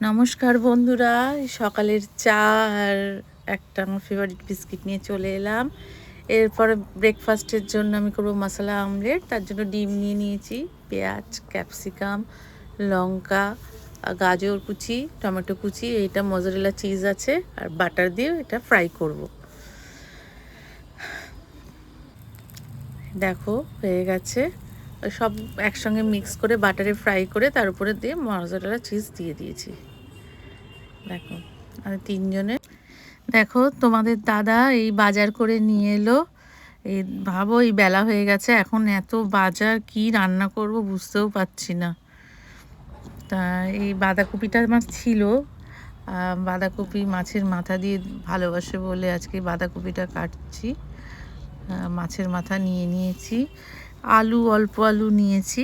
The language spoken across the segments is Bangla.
নমস্কার বন্ধুরা, সকালের চা আর একটা আমার ফেভারিট বিস্কিট নিয়ে চলে এলাম। এরপরে ব্রেকফাস্টের জন্য আমি করব মশলা আমলেট। তার জন্য ডিম নিয়ে নিয়েছি, পেঁয়াজ, ক্যাপসিকাম, লঙ্কা, গাজর কুচি, টমেটো কুচি, এটা মোজারেলা চিজ আছে আর বাটার দিয়ে এটা ফ্রাই করব। দেখো হয়ে গেছে, সব একসঙ্গে মিক্স করে বাটারে ফ্রাই করে তার উপরে দিয়ে মোজারেলা চিজ দিয়ে দিয়েছি। দেখো আর তিনজনে, দেখো তোমাদের দাদা এই বাজার করে নিয়ে এলো। এই ভাবো এই বেলা হয়ে গেছে, এখন এত বাজার, কি রান্না করব বুঝতেও পারছি না। তা এই বাঁধাকপিটা আমার ছিল, বাঁধাকপি মাছের মাথা দিয়ে ভালোবাসে বলে আজকে বাঁধাকপিটা কাটছি। মাছের মাথা নিয়ে নিয়েছি, আলু অল্প আলু নিয়েছি,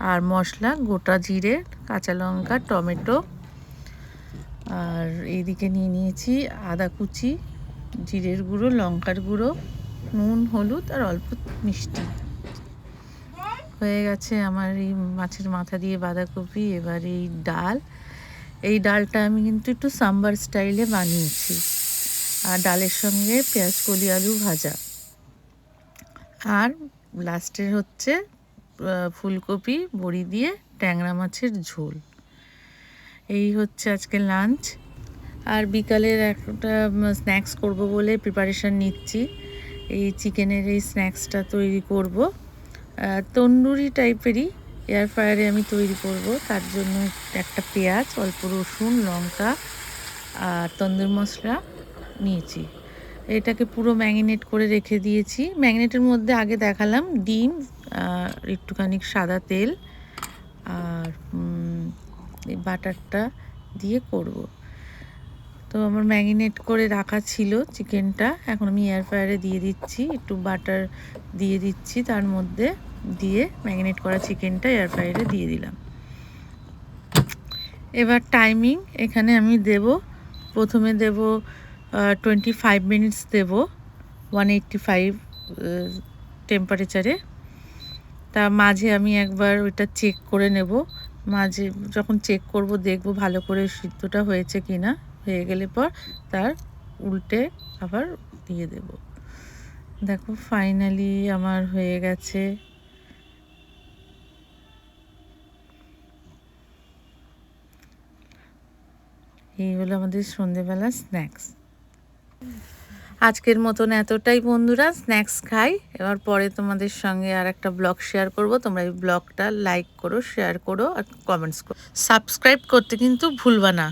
আর মশলা গোটা জিরে, কাঁচা লঙ্কা, টমেটো, আর এইদিকে নিয়ে নিয়েছি আদা কুচি, জিরের গুঁড়ো, লঙ্কার গুঁড়ো, নুন, হলুদ আর অল্প মিষ্টি। হয়ে গেছে আমার এই মাছের মাথা দিয়ে বাঁধাকপি। এবার এই ডালটা আমি কিন্তু একটু সাম্বার স্টাইলে বানিয়েছি, আর ডালের সঙ্গে পেঁয়াজ কলি আলু ভাজা, আর লাস্টের হচ্ছে ফুলকপি বড়ি দিয়ে ট্যাংরা মাছের ঝোল। এই হচ্ছে আজকে লাঞ্চ। আর বিকালের একটা স্ন্যাক্স করব বলে প্রিপারেশান নিচ্ছি। এই চিকেনের এই স্ন্যাক্সটা তৈরি করব, তন্দুরি টাইপেরই, এয়ার ফ্রায়ারে আমি তৈরি করব। তার জন্য একটা পেঁয়াজ, অল্প রসুন, লঙ্কা আর তন্দুর মশলা নিয়েছি। এটাকে পুরো ম্যারিনেট করে রেখে দিয়েছি। ম্যারিনেটের মধ্যে আগে দেখালাম ডিম, একটুখানি সাদা তেল আর এই বাটারটা দিয়ে করব। তো আমার ম্যারিনেট করে রাখা ছিল চিকেনটা, এখন আমি এয়ার ফ্রায়ারে দিয়ে দিচ্ছি, একটু বাটার দিয়ে দিচ্ছি তার মধ্যে, দিয়ে ম্যারিনেট করা চিকেনটা এয়ার ফ্রায়ারে দিয়ে দিলাম। এবার টাইমিং এখানে আমি দেব, প্রথমে দেব 25 মিনিটস দেব 185 টেম্পারেচারে। তা মাঝে আমি একবার ওইটা চেক করে নেব, মাঝে যখন চেক করব দেখব ভালো করে সিদ্ধটা হয়েছে কি না, হয়ে গেলে পর তার উল্টে আবার দিয়ে দেব। দেখো ফাইনালি আমার হয়ে গেছে। এই হলো আমাদের সন্ধেবেলা স্ন্যাক্স। আজকের মতন এতটাই বন্ধুরা, স্ন্যাক্স খাই। এবার পরে তোমাদের সঙ্গে আর একটা ব্লগ শেয়ার করব। তোমরা এই ব্লগটা লাইক করো, শেয়ার করো আর কমেন্টস করো। সাবস্ক্রাইব করতে কিন্তু ভুলবা না।